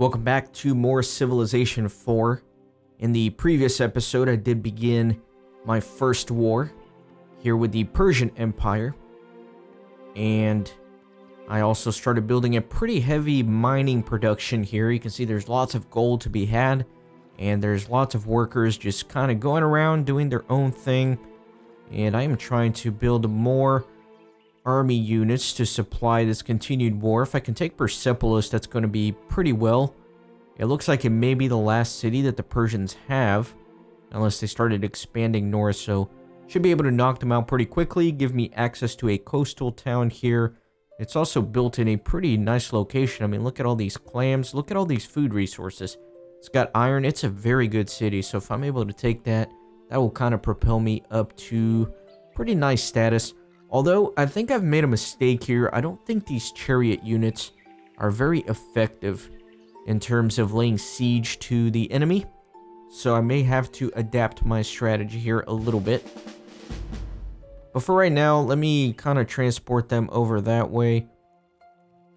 Welcome back to more Civilization 4. In the previous episode, I did begin my first war here with the Persian Empire. And I also started building a pretty heavy mining production here. You can see there's lots of gold to be had. And there's lots of workers just kind of going around doing their own thing. And I am trying to build more army units to supply this continued war. If I can take Persepolis, that's going to be pretty well. It looks like it may be the last city that the Persians have, unless they started expanding north, so should be able to knock them out pretty quickly, give me access to a coastal town here. It's also built in a pretty nice location. I mean, look at all these clams, look at all these food resources. It's got iron, it's a very good city, so if I'm able to take that, that will kind of propel me up to pretty nice status. Although, I think I've made a mistake here. I don't think these chariot units are very effective in terms of laying siege to the enemy. So I may have to adapt my strategy here a little bit. But for right now, let me kind of transport them over that way.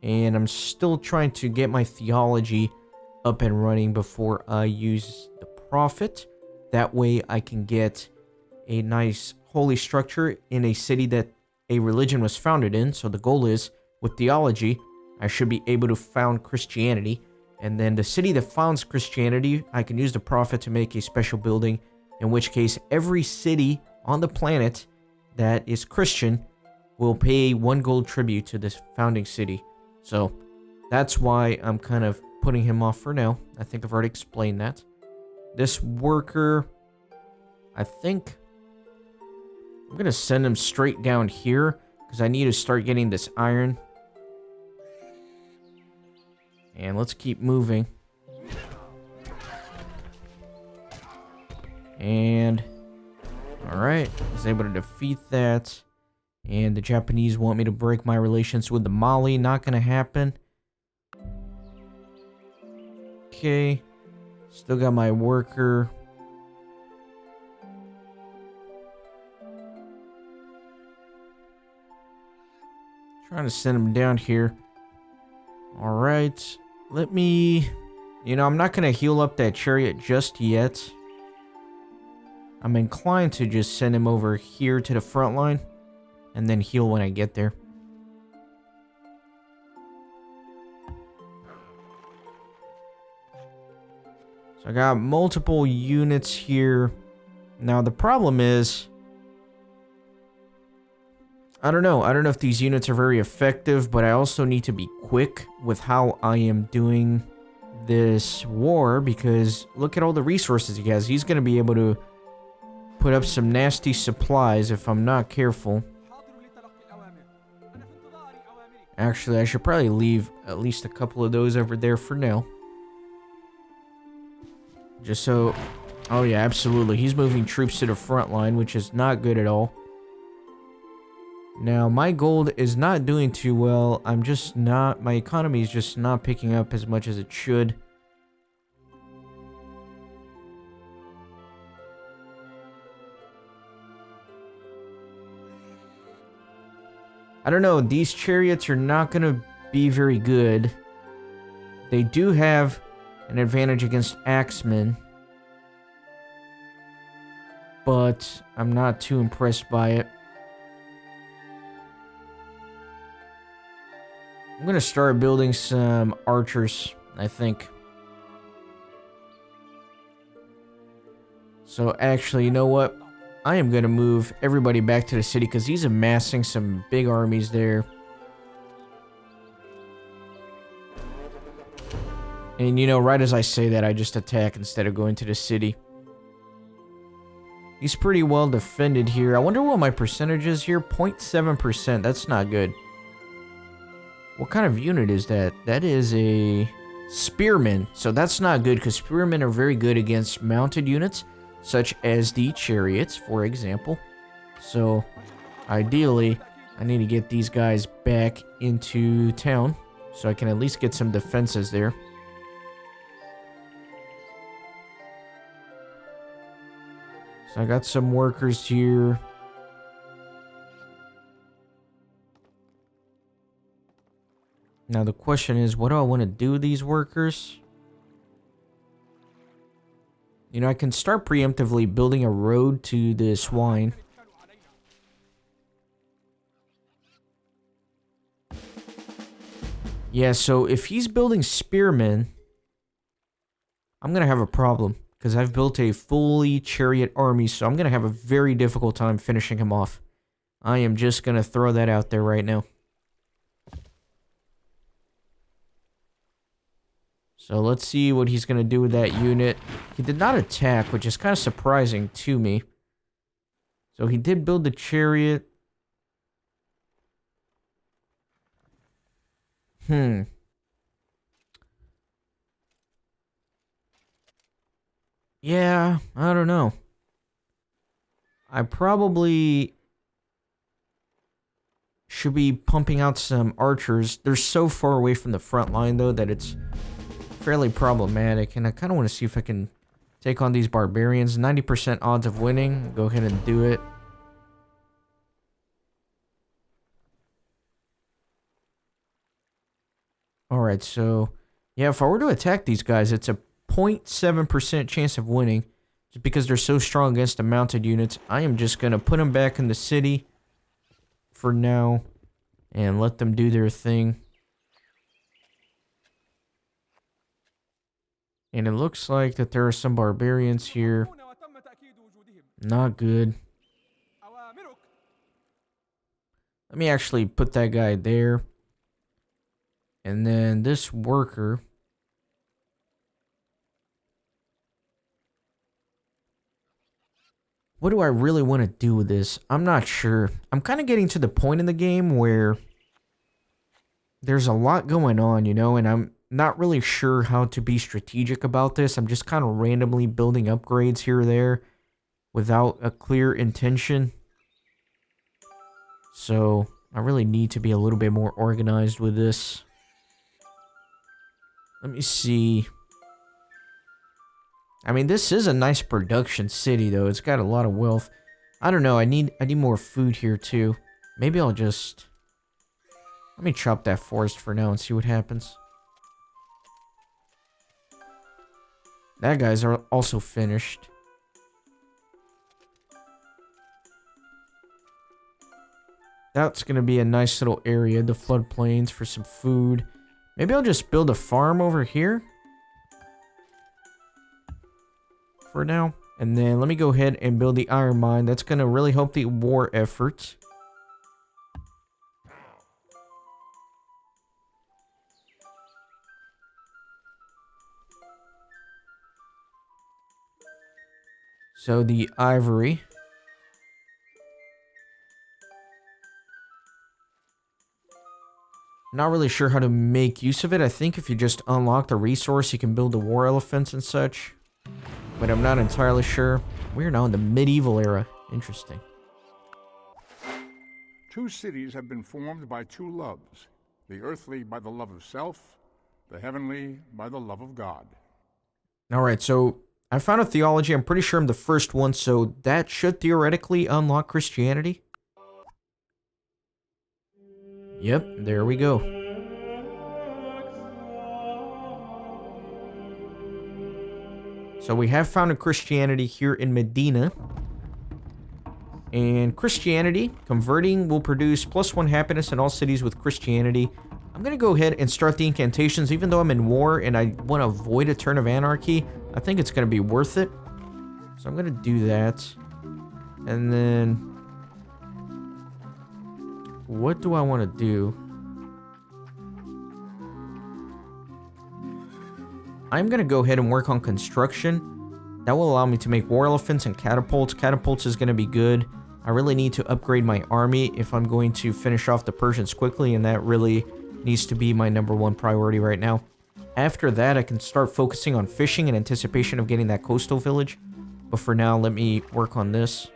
And I'm still trying to get my theology up and running before I use the prophet. That way I can get a nice holy structure in a city that a religion was founded in. So the goal is, with theology, I should be able to found Christianity. And then the city that founds Christianity, I can use the prophet to make a special building. In which case, every city on the planet that is Christian will pay 1 gold tribute to this founding city. So that's why I'm kind of putting him off for now. I think I've already explained that. This worker, I think I'm going to send him straight down here because I need to start getting this iron. And let's keep moving. And alright, I was able to defeat that. And the Japanese want me to break my relations with the Mali. Not going to happen. Okay. Still got my worker. Trying to send him down here. Alright. Let me... I'm not going to heal up that chariot just yet. I'm inclined to just send him over here to the front line. And then heal when I get there. So I got multiple units here. Now the problem is... I don't know if these units are very effective, but I also need to be quick with how I am doing this war, because look at all the resources he has. He's going to be able to put up some nasty supplies if I'm not careful. Actually, I should probably leave at least a couple of those over there for now. Just so... Oh yeah, absolutely. He's moving troops to the front line, which is not good at all. Now, my gold is not doing too well. I'm just not... My economy is just not picking up as much as it should. I don't know. These chariots are not going to be very good. They do have an advantage against axemen. But I'm not too impressed by it. I'm going to start building some archers, I think. So actually, you know what? I am going to move everybody back to the city because he's amassing some big armies there. And right as I say that, I just attack instead of going to the city. He's pretty well defended here. I wonder what my percentage is here. 0.7%. That's not good. What kind of unit is that? That is a spearman. So that's not good because spearmen are very good against mounted units, such as the chariots, for example. So ideally, I need to get these guys back into town so I can at least get some defenses there. So I got some workers here. Now the question is, what do I want to do with these workers? You know, I can start preemptively building a road to this wine. Yeah, so if he's building spearmen, I'm gonna have a problem. Because I've built a fully chariot army, so I'm gonna have a very difficult time finishing him off. I am just gonna throw that out there right now. So let's see what he's gonna do with that unit. He did not attack, which is kind of surprising to me. So he did build the chariot. Yeah, I don't know. I probably should be pumping out some archers. They're so far away from the front line, though, that it's fairly problematic. And I kind of want to see if I can take on these barbarians. 90% odds of winning. Go ahead and do it. Alright, so... yeah, if I were to attack these guys, it's a 0.7% chance of winning. Just because they're so strong against the mounted units. I am just going to put them back in the city for now. And let them do their thing. And it looks like that there are some barbarians here. Not good. Let me actually put that guy there. And then this worker. What do I really want to do with this? I'm not sure. I'm kind of getting to the point in the game where there's a lot going on, you know, and I'm not really sure how to be strategic about this. I'm just kind of randomly building upgrades here or there without a clear intention. So I really need to be a little bit more organized with this. Let me see. I mean, this is a nice production city, though. It's got a lot of wealth. I don't know. I need more food here, too. Maybe I'll just... let me chop that forest for now and see what happens. That guy's also finished. That's going to be a nice little area, the floodplains, for some food. Maybe I'll just build a farm over here. For now. And then let me go ahead and build the iron mine. That's going to really help the war effort. So the ivory. Not really sure how to make use of it. I think if you just unlock the resource, you can build the war elephants and such. But I'm not entirely sure. We're now in the medieval era. Interesting. Two cities have been formed by two loves. The earthly by the love of self, the heavenly by the love of God. Alright, so I found a theology. I'm pretty sure I'm the first one, so that should theoretically unlock Christianity. Yep, there we go. So we have found a Christianity here in Medina. And Christianity, converting will produce +1 happiness in all cities with Christianity. I'm going to go ahead and start the incantations, even though I'm in war and I want to avoid a turn of anarchy. I think it's going to be worth it. So I'm going to do that. And then... what do I want to do? I'm going to go ahead and work on construction. That will allow me to make war elephants and catapults. Catapults is going to be good. I really need to upgrade my army if I'm going to finish off the Persians quickly, and that really needs to be my #1 priority right now. After that, I can start focusing on fishing in anticipation of getting that coastal village. But for now, let me work on this.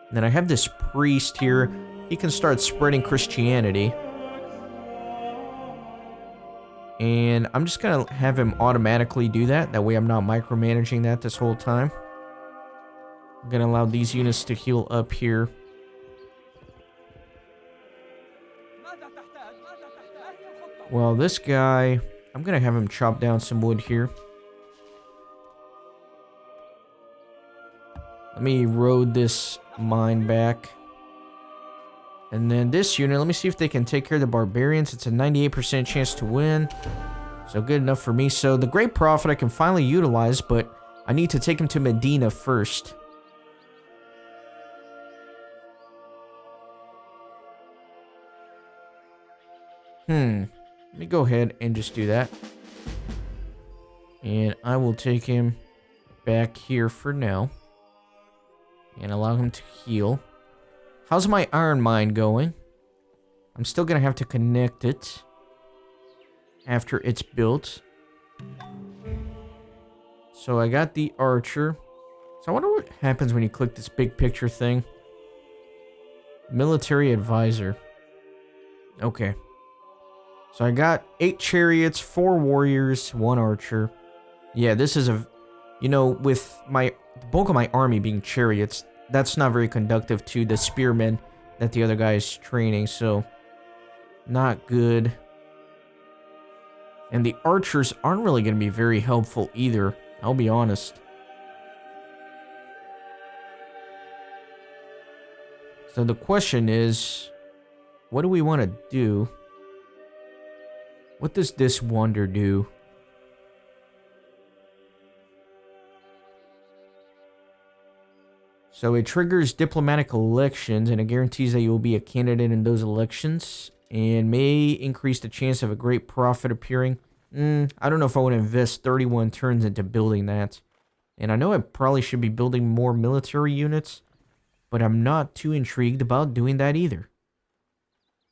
And then I have this priest here. He can start spreading Christianity. And I'm just going to have him automatically do that. That way I'm not micromanaging that this whole time. I'm going to allow these units to heal up here. Well, this guy, I'm going to have him chop down some wood here. Let me road this mine back. And then this unit, let me see if they can take care of the barbarians. It's a 98% chance to win. So good enough for me. So the Great Prophet I can finally utilize, but I need to take him to Medina first. Let me go ahead and just do that. And I will take him back here for now. And allow him to heal. How's my iron mine going? I'm still going to have to connect it after it's built. So I got the archer. So I wonder what happens when you click this big picture thing. Military advisor. Okay. So I got 8 chariots, 4 warriors, 1 archer. Yeah, this is a... You know, with the bulk of my army being chariots, that's not very conductive to the spearmen that the other guy is training, so... Not good. And the archers aren't really going to be very helpful either, I'll be honest. So the question is, what do we want to do? What does this wonder do? So it triggers diplomatic elections, and it guarantees that you will be a candidate in those elections, and may increase the chance of a great prophet appearing. I don't know if I want to invest 31 turns into building that. And I know I probably should be building more military units, but I'm not too intrigued about doing that either.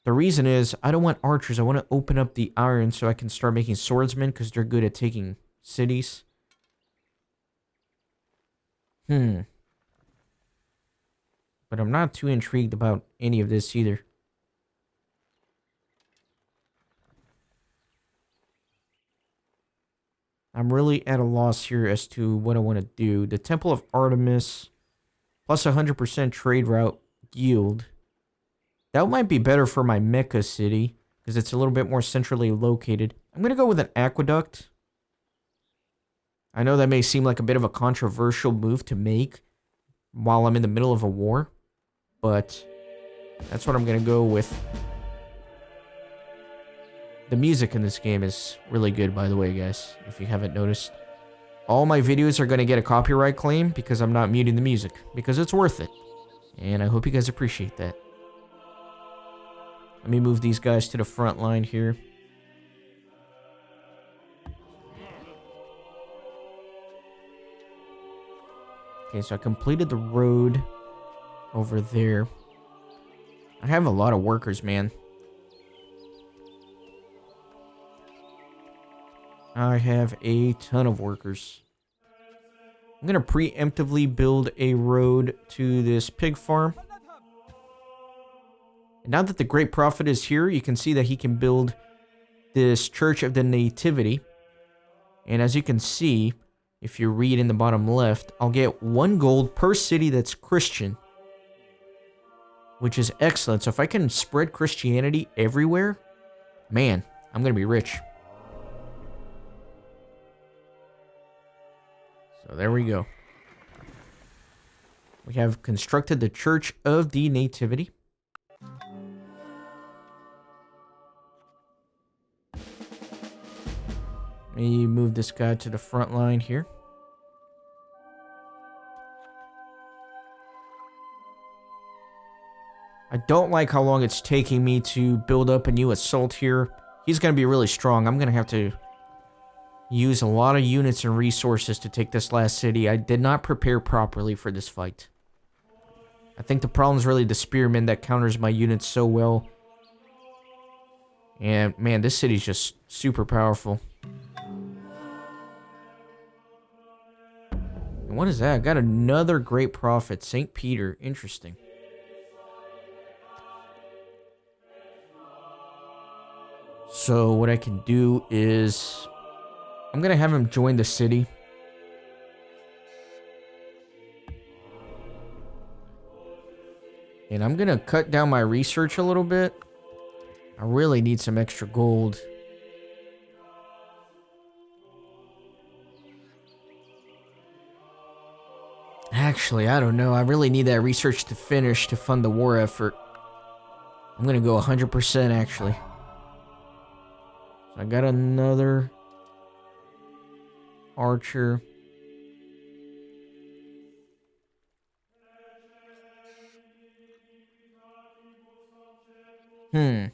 The reason is, I don't want archers. I want to open up the iron so I can start making swordsmen, because they're good at taking cities. But I'm not too intrigued about any of this either. I'm really at a loss here as to what I want to do. The Temple of Artemis, plus 100% trade route yield. That might be better for my Mecca city, because it's a little bit more centrally located. I'm going to go with an aqueduct. I know that may seem like a bit of a controversial move to make while I'm in the middle of a war, but that's what I'm going to go with. The music in this game is really good, by the way, guys, if you haven't noticed. All my videos are going to get a copyright claim because I'm not muting the music, because it's worth it. And I hope you guys appreciate that. Let me move these guys to the front line here. Okay, so I completed the road over there. I have a lot of workers, man. I have a ton of workers. I'm going to preemptively build a road to this pig farm. And now that the Great Prophet is here, you can see that he can build this Church of the Nativity. And as you can see, if you read in the bottom left, I'll get 1 gold per city that's Christian, which is excellent. So if I can spread Christianity everywhere, man, I'm going to be rich. So there we go. We have constructed the Church of the Nativity. Let me move this guy to the front line here. I don't like how long it's taking me to build up a new assault here. He's going to be really strong. I'm going to have to use a lot of units and resources to take this last city. I did not prepare properly for this fight. I think the problem is really the spearman that counters my units so well. And man, this city's just super powerful. And what is that? I got another Great Prophet, St. Peter. Interesting. So what I can do is I'm going to have him join the city. And I'm going to cut down my research a little bit. I really need some extra gold. Actually, I don't know. I really need that research to finish to fund the war effort. I'm gonna go 100% actually. I got another archer. So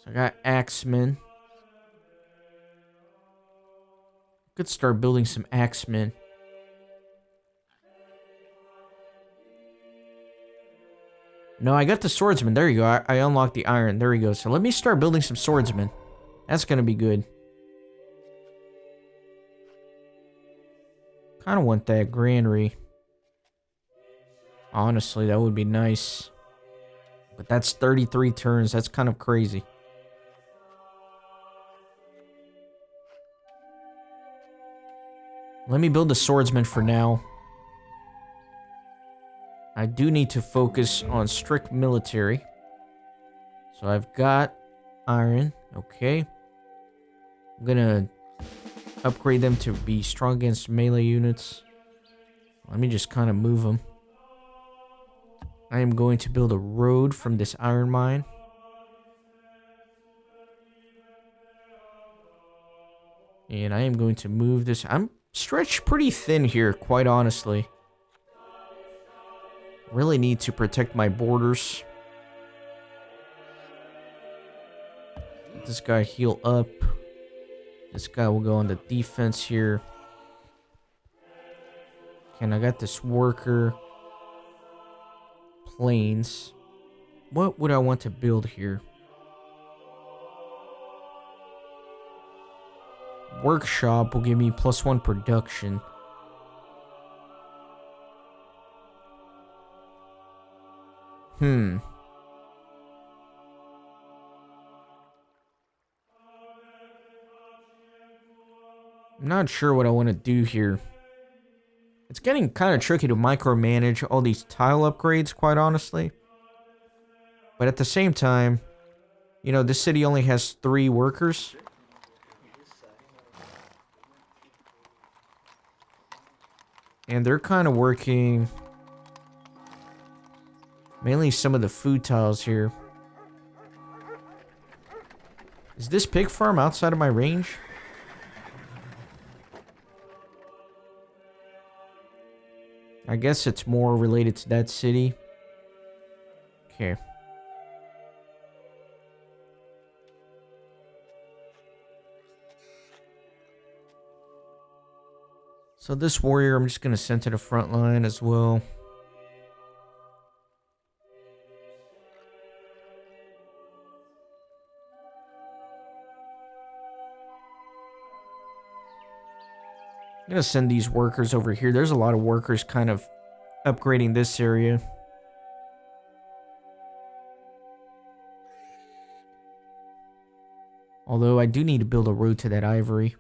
I got axemen. Could start building some axemen. No, I got the swordsman. There you go. I unlocked the iron. There we go. So let me start building some swordsmen. That's gonna be good. Kind of want that granary. Honestly, that would be nice. But that's 33 turns. That's kind of crazy. Let me build a swordsman for now. I do need to focus on strict military. So I've got iron. Okay. I'm gonna upgrade them to be strong against melee units. Let me just kind of move them. I am going to build a road from this iron mine. And I am going to move this. I'm stretched pretty thin here, quite honestly. Really need to protect my borders. Let this guy heal up. This guy will go on the defense here. And I got this worker. Planes. What would I want to build here? Workshop will give me +1 production. I'm not sure what I want to do here. It's getting kind of tricky to micromanage all these tile upgrades, quite honestly. But at the same time, you know, this city only has 3 workers. And they're kind of working mainly some of the food tiles here. Is this pig farm outside of my range? I guess it's more related to that city. Okay. So this warrior, I'm just going to send to the front line as well. I'm going to send these workers over here. There's a lot of workers kind of upgrading this area. Although I do need to build a road to that ivory.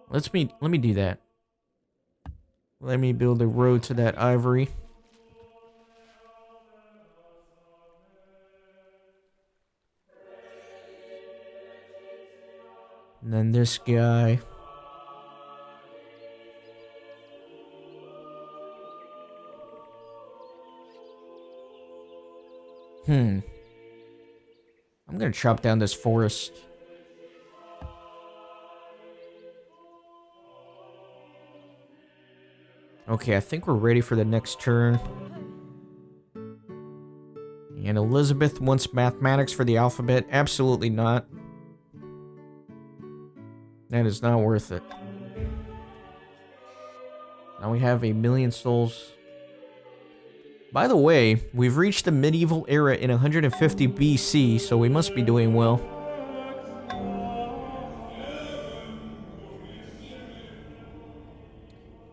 Let me do that. Let me build a road to that ivory. And then this guy. I'm gonna chop down this forest. Okay, I think we're ready for the next turn. And Elizabeth wants mathematics for the alphabet. Absolutely not. That is not worth it. Now we have 1,000,000 souls. By the way, we've reached the medieval era in 150 BC, so we must be doing well.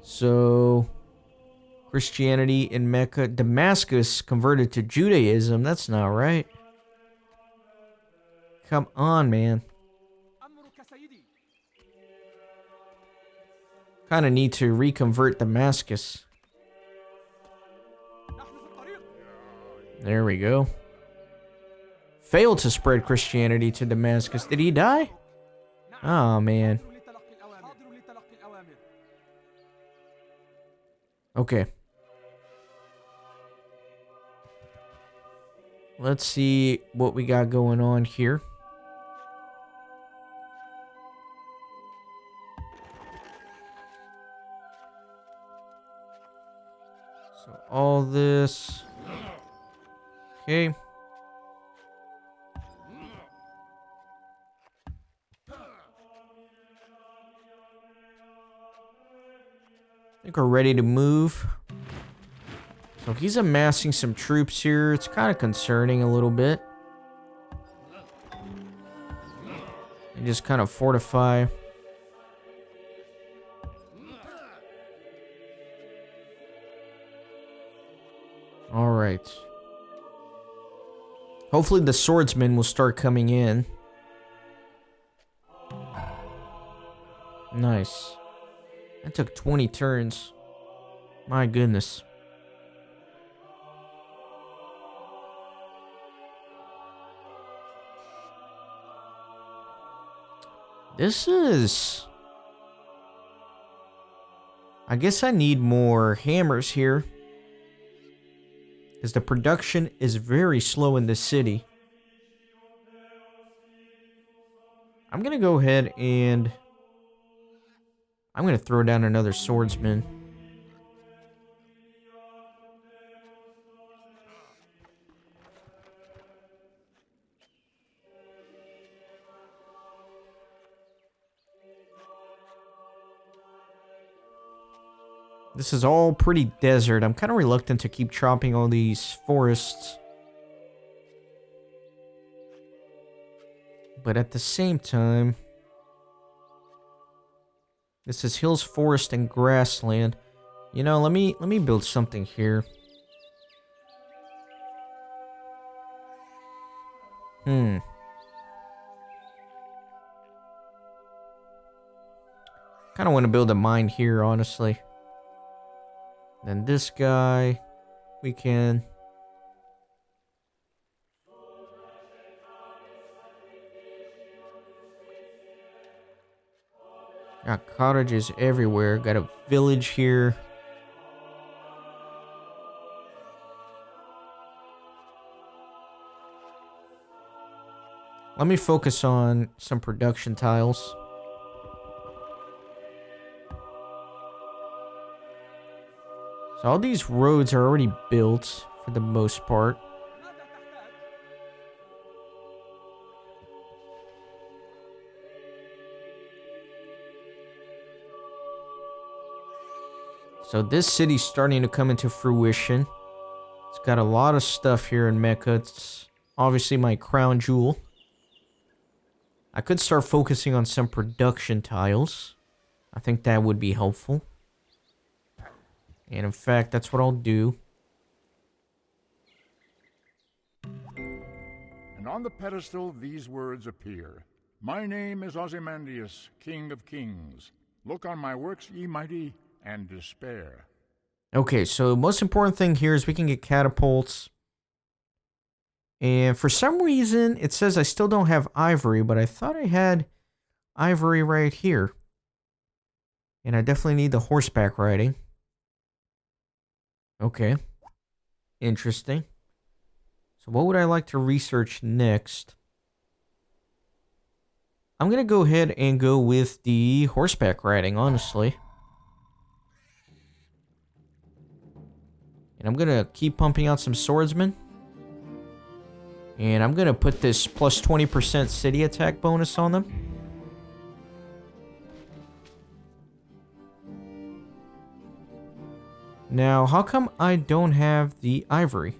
So, Christianity in Mecca. Damascus converted to Judaism. That's not right. Come on, man. Kind of need to reconvert Damascus. There we go. failed to spread Christianity to Damascus. Did he die? Oh, man. Okay. Let's see what we got going on here. So all this. Okay. I think we're ready to move. So he's amassing some troops here. It's kind of concerning a little bit. And just kind of fortify. All right. Hopefully the swordsmen will start coming in. Nice. That took 20 turns. My goodness. This is... I guess I need more hammers here. Because the production is very slow in this city. I'm going to go ahead and... I'm going to throw down another swordsman. This is all pretty desert. I'm kind of reluctant to keep chopping all these forests. But at the same time... This is hills, forest, and grassland. You know, let me build something here. Kind of want to build a mine here, honestly. Then this guy, we can... Got cottages everywhere. Got a village here. Let me focus on some production tiles. So all these roads are already built for the most part. So this city's starting to come into fruition. It's got a lot of stuff here in Mecca. It's obviously my crown jewel. I could start focusing on some production tiles. I think that would be helpful. And in fact, that's what I'll do. And on the pedestal these words appear. My name is Ozymandias, King of Kings. Look on my works, ye mighty, and despair. Okay, so the most important thing here is we can get catapults. And for some reason, it says I still don't have ivory, but I thought I had ivory right here. And I definitely need the horseback riding. Okay. Interesting. So what would I like to research next? I'm going to go ahead and go with the horseback riding, honestly. And I'm going to keep pumping out some swordsmen. And I'm going to put this plus 20% city attack bonus on them. Now, how come I don't have the ivory?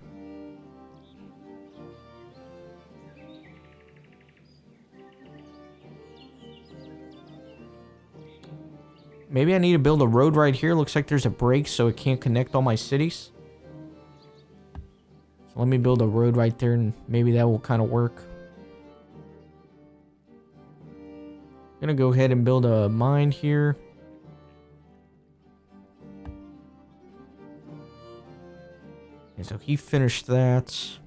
Maybe I need to build a road right here. Looks like there's a break, so it can't connect all my cities. So let me build a road right there, and maybe that will kind of work. I'm gonna go ahead and build a mine here. Okay, so he finished that.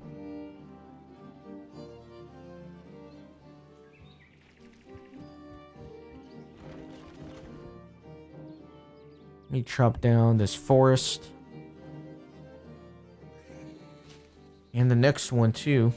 Let me chop down this forest. And the next one, too.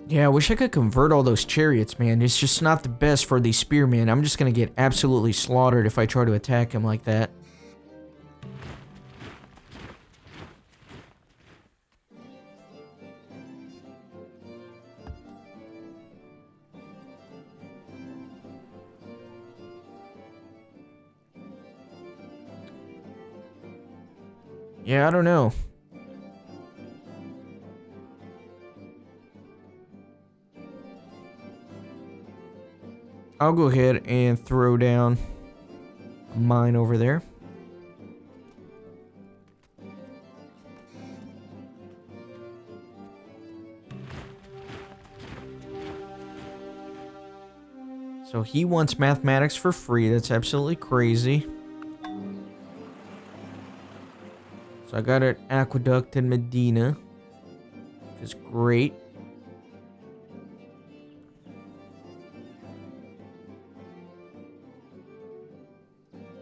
Yeah, I wish I could convert all those chariots, man. It's just not the best for these spearmen. I'm just gonna get absolutely slaughtered if I try to attack him like that. Yeah, I don't know. I'll go ahead and throw down a mine over there. So he wants mathematics for free. That's absolutely crazy. So I got an aqueduct in Medina, which is great.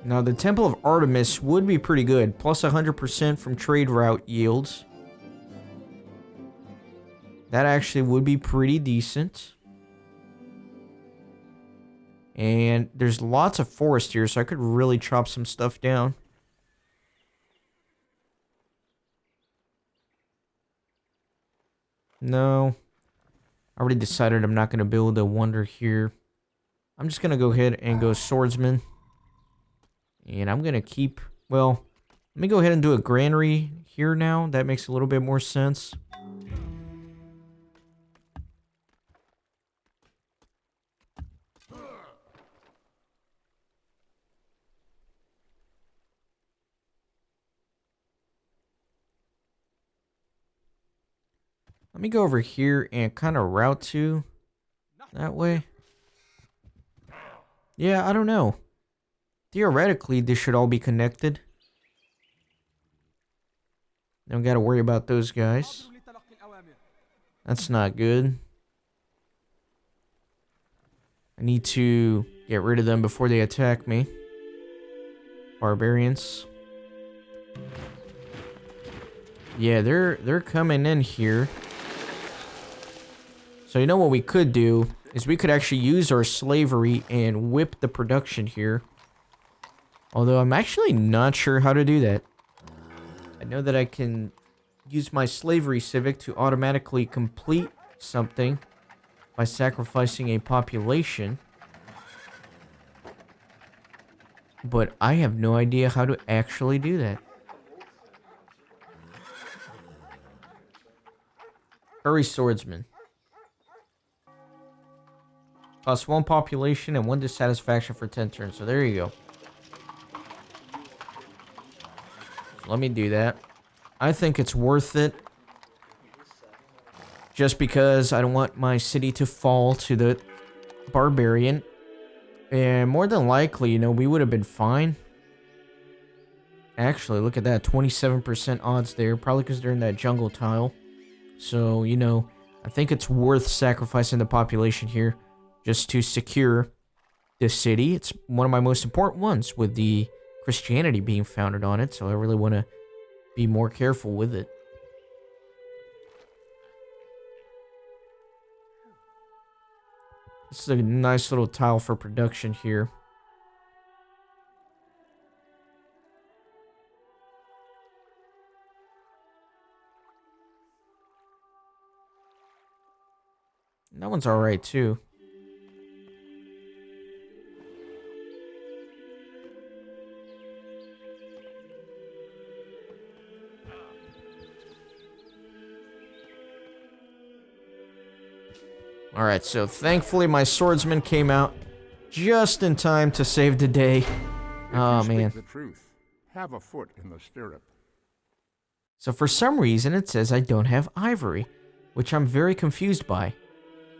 Now, the Temple of Artemis would be pretty good. Plus 100% from trade route yields. That actually would be pretty decent. And there's lots of forest here, so I could really chop some stuff down. No. I already decided I'm not going to build a wonder here. I'm just going to go ahead and go swordsman. And I'm going to keep, well, let me go ahead and do a granary here now. That makes a little bit more sense. Let me go over here and kind of route to that way. Yeah, I don't know. Theoretically, this should all be connected. Don't gotta worry about those guys. That's not good. I need to get rid of them before they attack me. Barbarians. Yeah, they're coming in here. So you know what we could do is we could actually use our slavery and whip the production here. Although I'm actually not sure how to do that. I know that I can use my slavery civic to automatically complete something by sacrificing a population. But I have no idea how to actually do that. Hurry swordsman. Plus 1 population and 1 dissatisfaction for 10 turns. So there you go. Let me do that. I think it's worth it. Just because I don't want my city to fall to the barbarian. And more than likely, you know, we would have been fine. Actually, look at that. 27% odds there. Probably because they're in that jungle tile. So, you know, I think it's worth sacrificing the population here. Just to secure this city. It's one of my most important ones with the Christianity being founded on it, so I really want to be more careful with it. This is a nice little tile for production here. And that one's alright too. Alright, so thankfully my swordsman came out just in time to save the day. Oh, man. The truth, have a foot in the stirrup. So for some reason it says I don't have ivory, which I'm very confused by.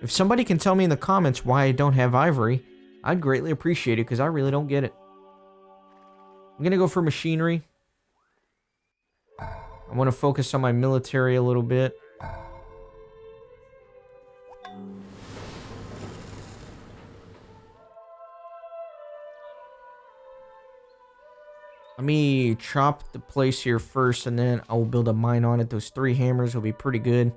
If somebody can tell me in the comments why I don't have ivory, I'd greatly appreciate it because I really don't get it. I'm going to go for machinery. I want to focus on my military a little bit. me chop the place here first, and then I will build a mine on it. Those 3 hammers will be pretty good.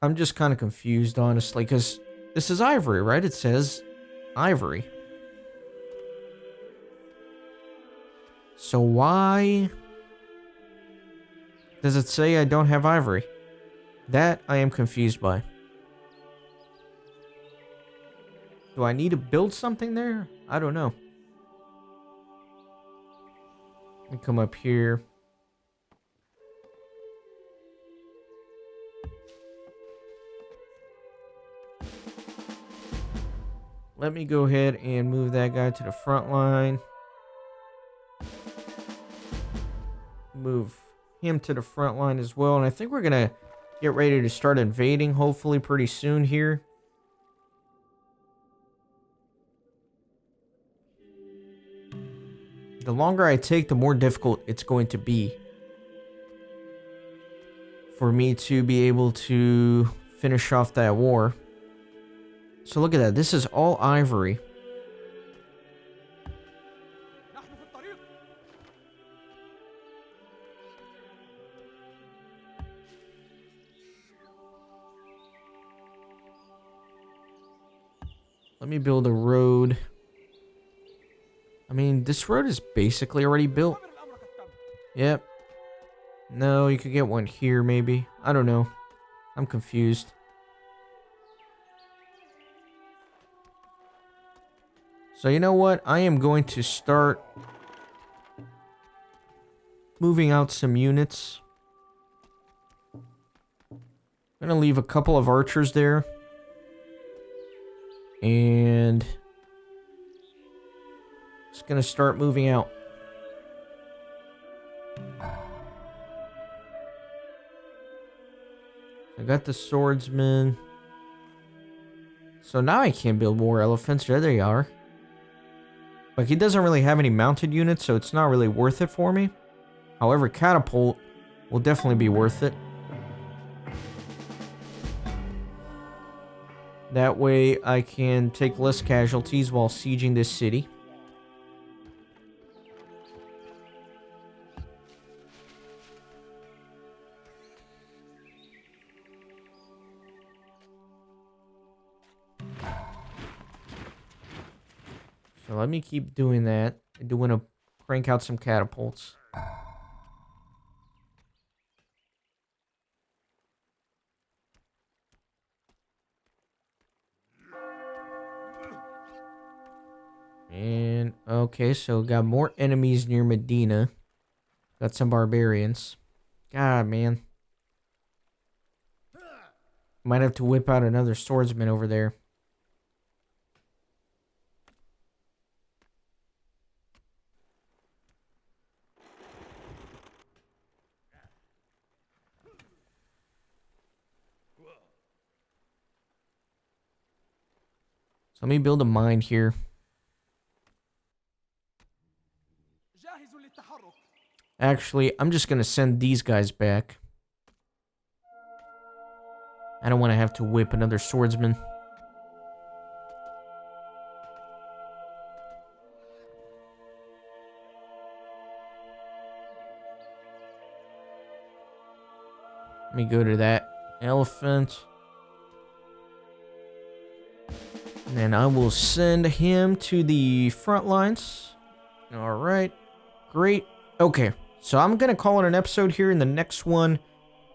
I'm just kind of confused, honestly, because this is ivory, right? It says ivory. So why does it say I don't have ivory? That I am confused by. Do I need to build something there? I don't know. Let me come up here. Let me go ahead and move that guy to the front line. Move him to the front line as well. And I think we're going to get ready to start invading, hopefully pretty soon here. The longer I take, the more difficult it's going to be for me to be able to finish off that war. So look at that. This is all ivory. Let me build a road. I mean, this road is basically already built. Yep. No, you could get one here, maybe. I don't know. I'm confused. So you know what? I am going to start moving out some units. I'm going to leave a couple of archers there. And just going to start moving out. I got the swordsman. So now I can build more elephants. There they are. But he doesn't really have any mounted units, so it's not really worth it for me. However, catapult will definitely be worth it. That way I can take less casualties while sieging this city. So let me keep doing that. I do want to crank out some catapults. And, okay, so got more enemies near Medina. Got some barbarians. God, man. Might have to whip out another swordsman over there. So let me build a mine here. Actually, I'm just going to send these guys back. I don't want to have to whip another swordsman. Let me go to that elephant. And then I will send him to the front lines. Alright. Great. Okay. So I'm going to call it an episode here. In the next one,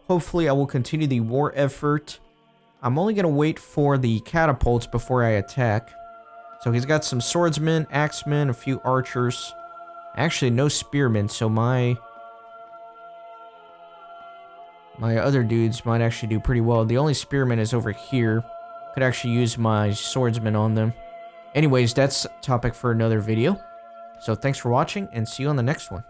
hopefully I will continue the war effort. I'm only going to wait for the catapults before I attack. So he's got some swordsmen, axemen, a few archers. Actually, no spearmen, so my other dudes might actually do pretty well. The only spearman is over here. Could actually use my swordsmen on them. Anyways, that's a topic for another video. So thanks for watching, and see you on the next one.